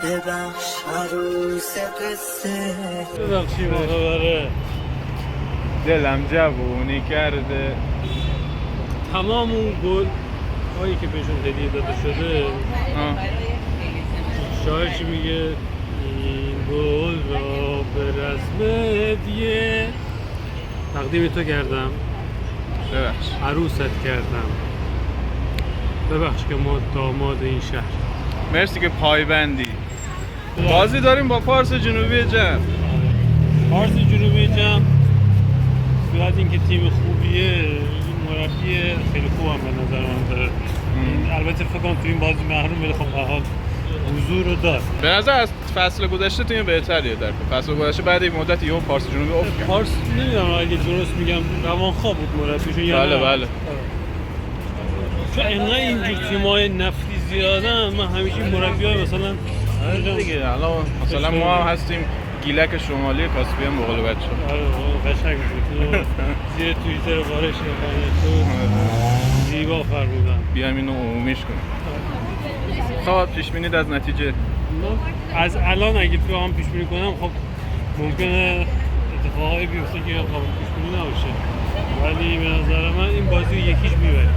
ببخش عروس قصه. ببخشی ما خبره دلم جوونی کرده. تمام اون گل هایی که بهشون هدیه داده شده شاعر چی میگه؟ این گل را به رسم هدیه تقدیم تو کردم، ببخش عروست کردم، ببخش که ما داماد این شهر. مرسی که پایبندی. بازی داریم با پارس جنوبی جمع. پارس جنوبی جمع صورت این که تیم خوبیه، این مربی خیلی خوب هم به نظر من داره. البته فکر کنم تو این بازی محروم ولی خب به حال حضور رو داد. به نظر از فصل گذشته تیم بهتریه. در فصل گذشته بعد این مدت یهو پارس جنوبی افت کرد. پارس نمیدونم اگه درست میگم روانخواب بود مربیشون یا بله نه. بله. چون اینقدر اینجور تیم‌های نفتی زیادن، من همیشه مربی‌های مثلا دیگه الان مثلا ما هم هستیم گیلک شمالی کاسپی هم بقول بچه. آره قشنگ بود. زیر توییتر بارش تو زیبا فرمودن. بیایم اینو عمومیش کنیم. خب پیش بینید از نتیجه؟ از الان اگه تو هم پیش بینی کنم خب ممکنه اتفاقایی بیفته که قابل پیش بینی نباشه، ولی به نظر من این بازی یکیش میبره.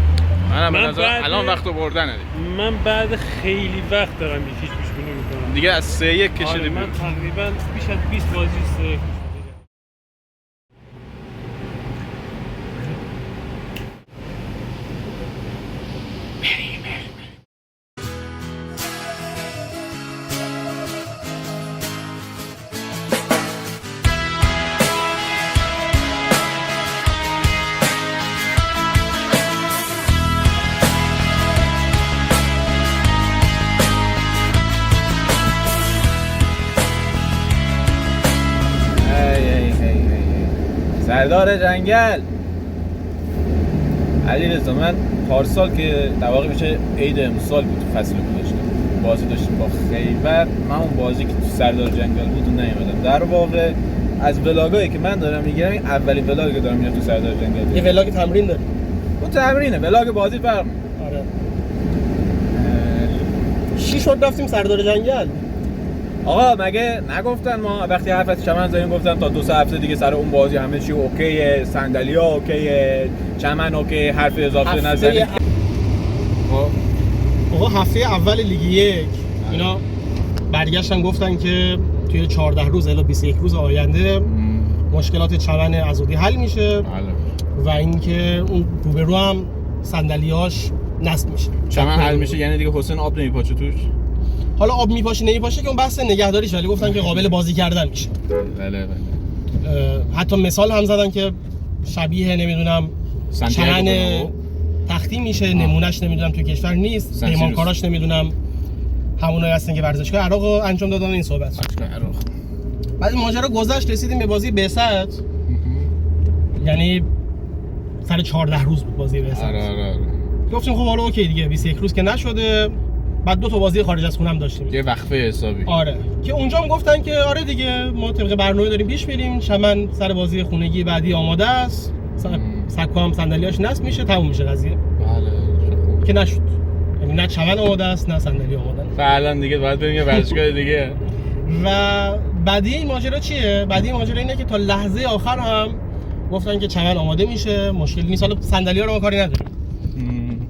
من به نظر الان وقت بردن دیگه. من بعد خیلی وقت دارم یکیش پیش بینی میکنم دیگه از 3-1 کشیدیم. من تقریبا بیش از 20 بازی 3 سردار جنگل علیرضا، من پارسال که در واقع میشه عید امسال بود تو فصل گذشته بازی داشتیم با خیبر. من اون بازی که تو سردار جنگل بود اون نیومدم. در واقع از ولاگایی که من دارم میگیرم این اولین ولاگی که دارم میرم تو سردار جنگل. یه ولاگ تمرین داری؟ اون تمرینه، ولاگ بازی فرق. آره. چی شد رفتیم سردار جنگل؟ آقا مگه نگفتن ما وقتی حرف از چمن زدیم گفتن تا 2 هفته دیگه سر اون بازی همه چی اوکیه، صندلی‌ها اوکیه، چمن اوکی، حرف اضافه نزنید. آقا هفته اول لیگ 1 اینا برگشتن گفتن که توی 14 روز الی 21 روز آینده مشکلات چمن عضدی حل میشه و اینکه اون روبرو هم صندلی‌هاش نصب میشه. چمن حل میشه یعنی دیگه حسین آب نمیپاچه توش. حالا آب میپاشه نمیپاشه که اون بحث نگهداریش، ولی گفتن که قابل بازی کردن میشه. بله. حتی مثال هم زدن که شبیه نمیدونم چمن تختی میشه، نمونهش نمیدونم تو کشور نیست، پیمانکاراش نمیدونم همونایی هستن که ورزشگاه عراق رو انجام دادن. این صحبت بعد این ماجرا گذشت، رسیدیم به بازی بعثت. یعنی سر 14 روز بود بازی بعثت. آره. گفتیم خب حالا اوکی دیگه 21 روز که نشده. بعد 2 بازی خارج از خونه هم داشتیم یه وقفه حسابی. آره که اونجا هم گفتن که آره دیگه ما طبق برنامه داریم پیش میریم، چمن سر بازی خونگی بعدی آماده است، سکو هم صندلیاش نصب میشه، تموم میشه قضیه. بله که نشد. یعنی نه چمن آماده است نه صندلی آماده. فعلا دیگه باید بریم یه ورزشگاه دیگه. و بعدی این ماجرا چیه؟ بعدی ماجرا اینه که تا لحظه آخر هم گفتن که چمن آماده میشه، مشکلی نیست. حالا صندلی‌ها رو ما کاری نداریم.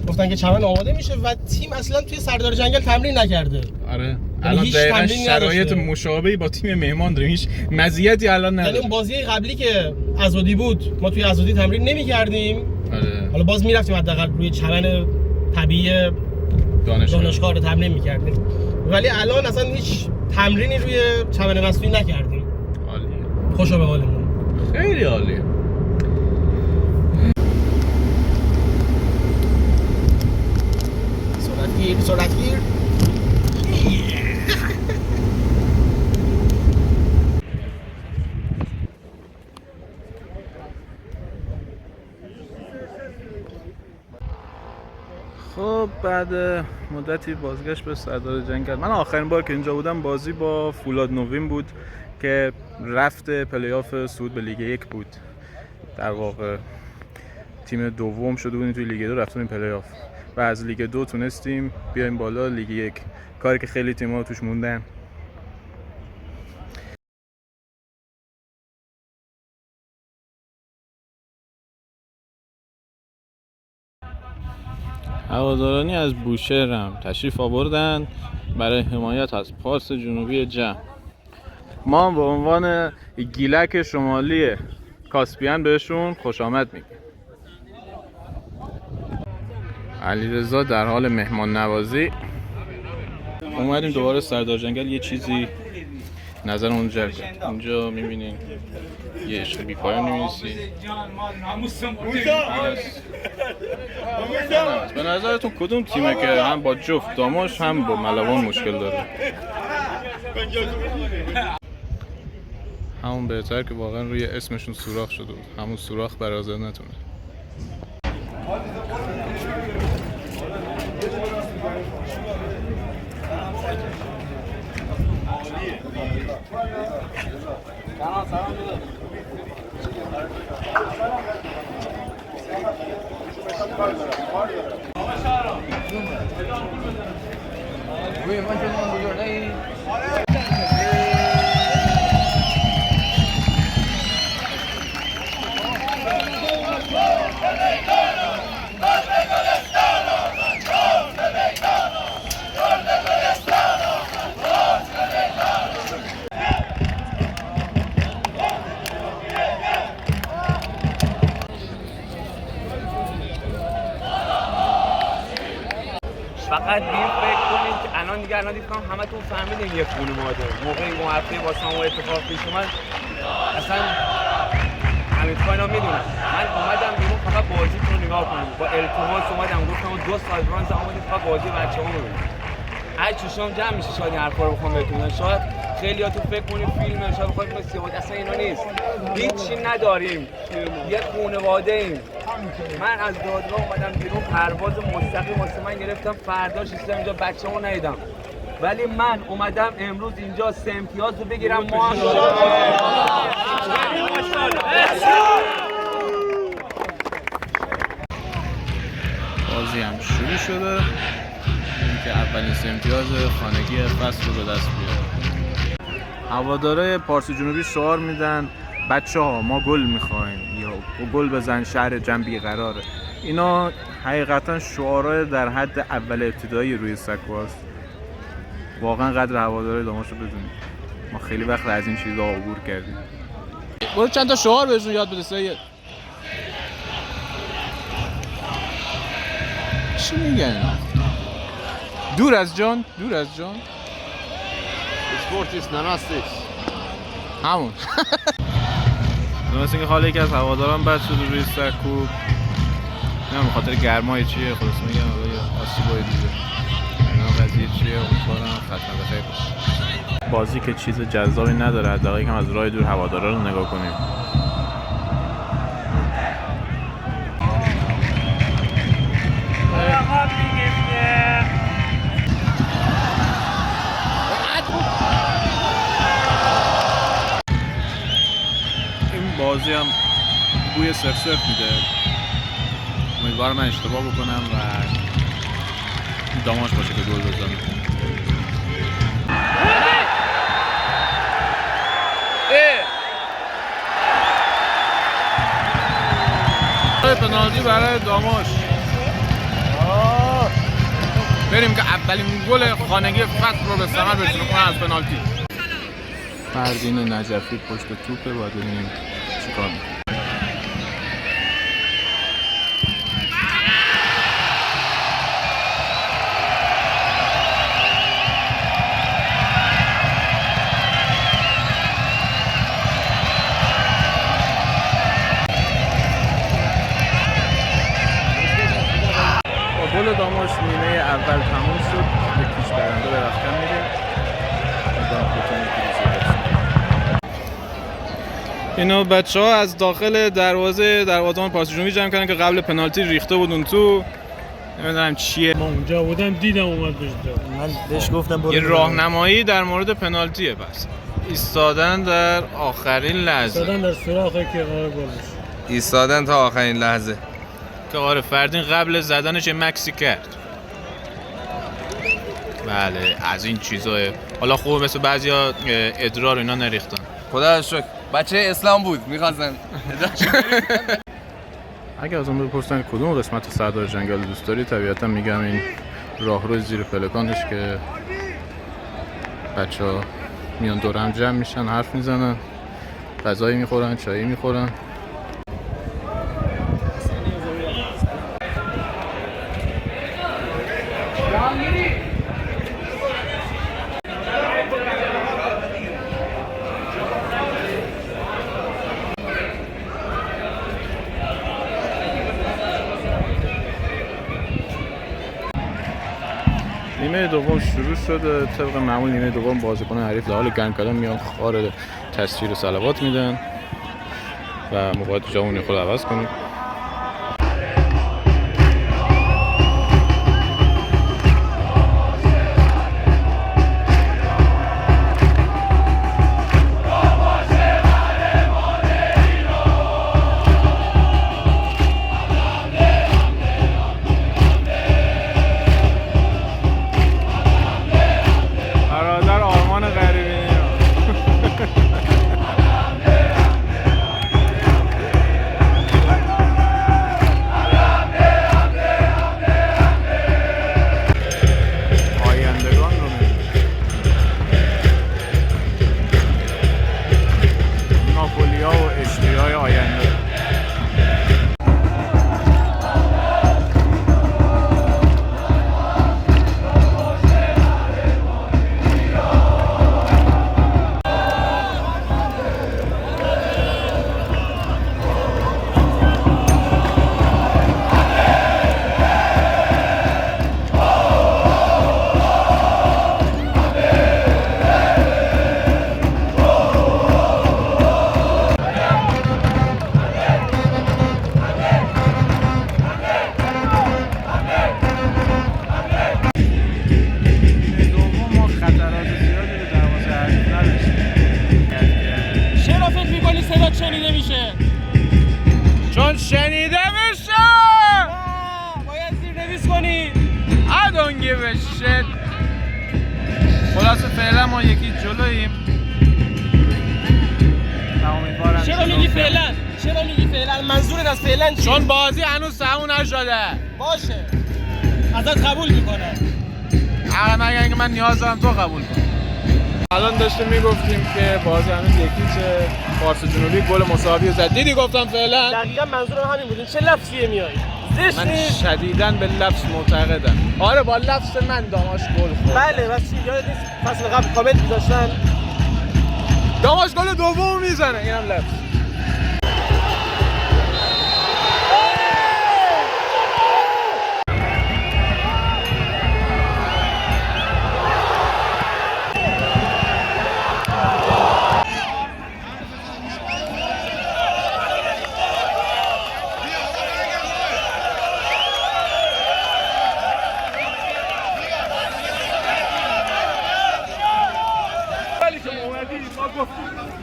گفتن که چمن آماده میشه و تیم اصلا توی سردار جنگل تمرین نکرده. آره. الان دقیقاً شرایط مشابهی با تیم مهمان داریم. هیچ مزیتی الان نداره. یعنی اون بازی قبلی که عضدی بود ما توی عضدی تمرین نمی‌کردیم. آره. حالا باز می‌رفتیم حداقل روی چمن طبیعی دانشگاه رو تمرین می‌کردیم. ولی الان اصلا هیچ تمرینی روی چمن مصنوعی نکردیم. عالیه. خوشا به حالمون. خیلی عالیه. سرعتگیر خب بعد مدتی بازگشت به سردار جنگل. من آخرین بار که اینجا بودم بازی با فولاد نوین بود که رفت پلی آف صعود به لیگ 1 بود. در واقع تیم دوم شده بودیم توی لیگ 2 رفتیم پلی آف و از لیگ 2 تونستیم بیایم بالا لیگ 1، کاری که خیلی تیم‌ها توش موندن. هوادارانی از بوشهر هم تشریف آوردن برای حمایت از پارس جنوبی جمع. ما به عنوان گیلک شمالی کاسپیان بهشون خوش آمد میگیم. علیرضا در حال مهمان نوازی. اومدیم دوباره سردار جنگل یه چیزی نظرمون جلب کرد. اینجا میبینین یه عشق بی پایان می‌نویسی. به نظرتون کدوم تیمه که هم با جفت داماش هم با ملوان مشکل داره؟ همون بهتر که واقعا روی اسمشون سوراخ شده بود. همون سوراخ برازندتونه. فقط بیم فکر کنید که الان دیگه دیدم همتون فهمیدین یه خانواده موقعی اون هفته با شما اتفاق پیش اومد اصلا همین اینا میدونن. من اومدم بیرون فقط بازیتون رو نگاه کنم، با التماس اومدم گفتم 2 سال برانز اومدید فقط بازی بچه‌ها رو ببینید. هر چشام جمع میشه شاید این حرفا رو بخوام بهتون. شاید خیلیاتون فکر کنید فیلمه، شاید بخواید بگید سیاوش، اصلا اینا نیست. هیچی نداریم. یه خانواده ایم. من از دادگاه اومدم بیرون، پرواز مستقیم واسه من گرفتم، فرداش رسیدم اینجا بچه‌مو ندیدم. ولی من اومدم امروز اینجا 3 امتیاز رو بگیرم. ما هم بازی هم شروع شده. این که اولین 3 امتیاز خانگی فصل رو به دست بیاره. هوادارهای پارس جنوبی شعار میدن بچه‌ها ما گل می‌خوایم یا گل بزن شهر جمع بیقراره. اینا حقیقتا شعارهای در حد اول ابتدایی روی سکواست. واقعا قدر هوادارهای داماش رو بدونید. ما خیلی وقت از این چیزا عبور کردیم. برو چند تا شعار بهشون یاد بده سید. چی میگن؟ دور از جان، دور از جان. اسپورتیست ناناستیکس. همون. مثل اینکه حالا یکی از هواداران بد شده روی سکو. نمیدونم خاطر گرمای چیه، خلاص میگم حالا یا آسیبای دیگه. اینا قضیه چیه امیدوارم ختم به خیر بشه. بازی که چیز جذابی نداره، حداقل یکم از راه دور هوادارا رو نگاه کنیم. این بازی هم بوی سف میده. امیدوارم من اشتباه بکنم و داماش باشه که گل بزنه. پنالتی برای داماش. بریم که اولین گل خانگی فصل رو به ثمر برسونیم از پنالتی. فردین نجفی پشت توپه و ببینیم چیکار می‌کنه. گل داماش نیمه اول تموم شد. یکیش برنده به رفتن میره. اینا بچه‌ها از داخل دروازه پارس جنوبی جمع کردن که قبل پنالتی ریخته بود اون تو. نمیدونم چیه. ما اونجا بودم دیدم اومد من بهش گفتم برو. یه راهنمایی در مورد پنالتیه. بس ایستادن در آخرین لحظه. ایستادن در سوراخی که قرار گل بشه. ایستادن تا آخرین لحظه. که آره فردین قبل زدنش مکسی کرد. بله از این چیزاه. حالا خوبه مثل بعضیا ادرار اینا نریختن. خدا شکر. بچه اسلام بود میخواستن. اگه از اون بپرسن کدوم قسمت سردار جنگل دوست داری، طبیعتا میگم این راهرو زیر پلکانش که بچه‌ها میان دور هم جمع میشن، حرف میزنن، غذایی میخورن، چایی میخورن. نیمه دوم شروع شده. طبق معمول نیمه دوم بازیکن حریف در حال گرم کردن میان خار تصویر صلوات میدن و موقعیت جامون خود عوض کنید. چون شنیده میشه باید زیرنویس کنی. I don't give a shit. خلاصه فعلا ما یکی جلوییم. چرا میگی فعلا؟ چرا میگی فعلا؟ منظورت از فعلا چیه؟ چون بازی هنوز تموم نشده. باشه ازت قبول میکنه. مگر اینکه من نیاز دارم تو قبول کن. الان داشتیم میگفتیم که بازی هنوز یکیچه. فارس جنوبی گل مساوی زد. دیدی گفتم فعلا؟ دقیقاً منظورم همین بود. چه لفظیه میای؟ زشت من نیست. شدیداً به لفظ معتقدم. آره با لفظ من داماش گل خورد. بله بس یادت نیست فصل قبل کامنت می‌ذاشتن داماش گل دوم میزنه. اینم لفظ.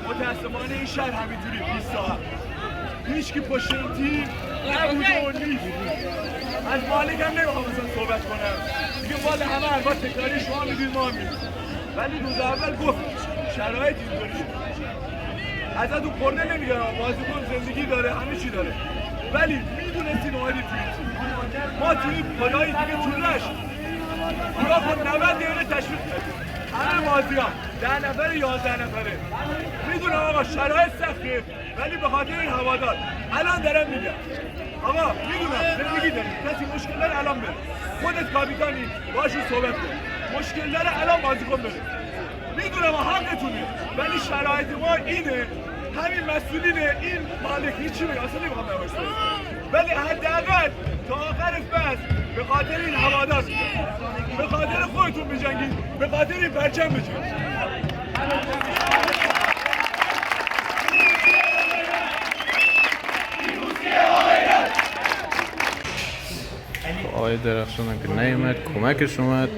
متاسفانه این شهر همینجوری 20 ساعت هیچ کی پشت این تیم نبوده و نیست. از مالک هم نمیخوام مثلا صحبت کنم دیگه، مال همه حرفا تکراری شما میدونید ما هم میدونید، ولی روز اول گفت شرایط اینطوریه. ازتون خورده نمیگم، بازیکن زندگی داره، همه چی داره، ولی میدونستین اومدی توی تیم. ما توی خدایی دیگه طولش نگاه کن 90 دقیقه تشویق کردیم، همه بازی ها 10 نفره 11 نفره. میدونم آقا شرایط سخته، ولی به خاطر این هوادار الان دارم میگم آقا میدونم زندگی داری، کسی مشکل داره الان بره، خودت کاپیتانی باشون صحبت کن، مشکل داره الان بازیکن بره. میدونم حقتونه، ولی شرایط ما اینه، همین مسئولینه، این مالک هیچی میگه اصلا نمیخوام نباشه، ولی حداقل تا آخر فصل به خاطر این هوادار، به خاطر خودتون بجنگید، به خاطر این پرچم بجنگید. آقای درخشان هم که نیومد، کمکش اومد.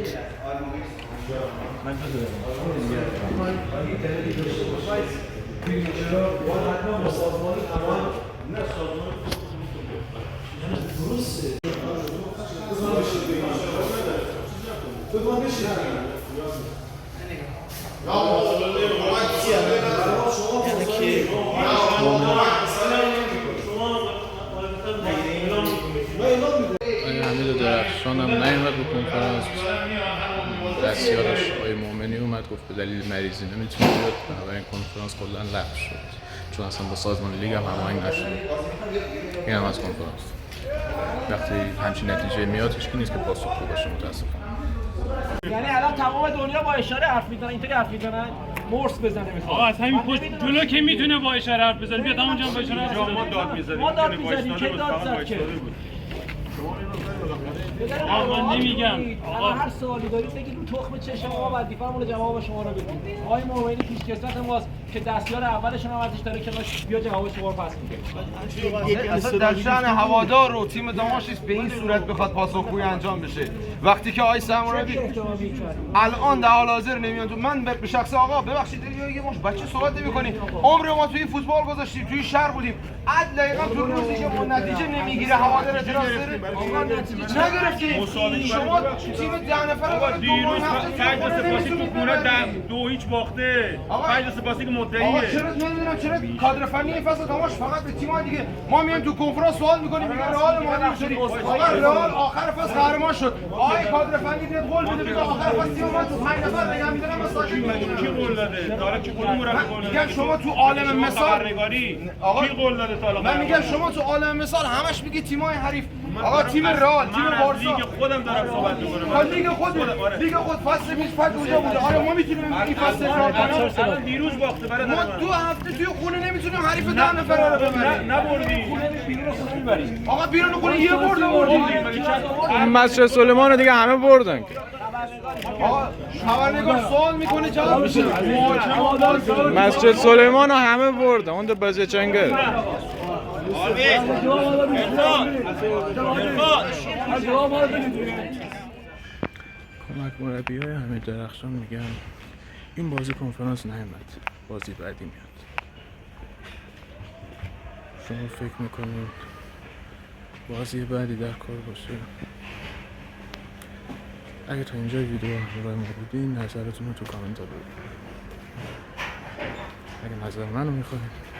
حمید درخشان هم نیومد به کنفرانس. دستیارش آقای مومنی اومد گفت به دلیل مریضی نمیتونه بیاد، بنابراین کنفرانس کلا لغو شد چون اصلا با سازمان لیگ هم هماهنگ نشده. این هم از کنفرانس. وقتی همچین نتیجه میاد هیچکی نیست که پاسخگو باشه متاسفانه. یعنی الان تمام دنیا با اشاره حرف میزنن، اینطوری حرف میزنن مرس بزنه میخواد. آقا از همین پشت جلو که میتونه با اشاره حرف بزنه بیاد همونجا با اشاره حرف بزنه. ما داد می‌زدیم. ما داد می‌زدیم که داد زد که. آقا من نمیگم. آقا هر سوالی دارید بگید رو تخم چشم آقا وظیفه‌مون جواب شما رو بدیم. آقای مومنی پیشکسوت ماست که دستیار اولشون هم ازش داره که بیا جواب شما رو پس میده. اصلا در شأن هوادار و تیم داماش به این صورت بخواد پاسخگویی انجام بشه. وقتی که آقای سمورابی الان در حال حاضر نمیان تو من به شخص آقا ببخشید یه مش بچه صحبت نمی‌کنی. عمر ما توی فوتبال گذاشتیم، توی شهر بودیم. عدل دقیقاً تو روزی که ما نتیجه نمیگیره هوادار اعتراض داره. نگرفتیم. شما تیم 10 نفره آقا دیروز 5 سپاسی تو خونه 2-0 باخته. 5 سپاسی که مدعیه. آقا چرا نمیدونم چرا کادر فنی این فصل داماش فقط به تیم‌ها دیگه ما میایم تو کنفرانس سوال می‌کنیم میگه رئال مادرید شدیم. آقا رئال آخر فصل قهرمان شد. آقا کادر فنی بیاد قول بده بگه آخر فصل تیم ما تو 5 نفر نگه می‌دارم ما ساکت می‌مونیم. کی قول داده؟ داره کی قول مربی قول داده؟ میگم شما تو عالم مثال کی قول داده تا الان؟ من میگم شما تو عالم مثال همش میگی تیم‌های حریف. آقا تیم رئال، تیم بارسا لیگ خودم دارم صحبت می‌کنم. لیگ خود فصل پیش فقط اونجا بوده. آره ما میتونیم این فصل الان دیروز باخته برای ما 2 هفته توی خونه نمیتونیم حریف 10 نفره رو ببریم. نبردی. آقا بیرون خونه یه برد آوردیم. مسجد سلیمان رو دیگه همه بردن که. آقا خبرنگار سوال میکنه جواب میشه. مسجد سلیمان رو همه بردن اون دو بازی چنگل. کمک مربی‌های حمید درخشان میگن این بازی کنفرانس نیامد، بازی بعدی میاد. شما فکر میکنید بازی بعدی در کار باشه؟ اگه تا اینجا ویدیو همراه ما بودین نظرتون رو تو کامنت ها بگید. اگه نظر منو میخواید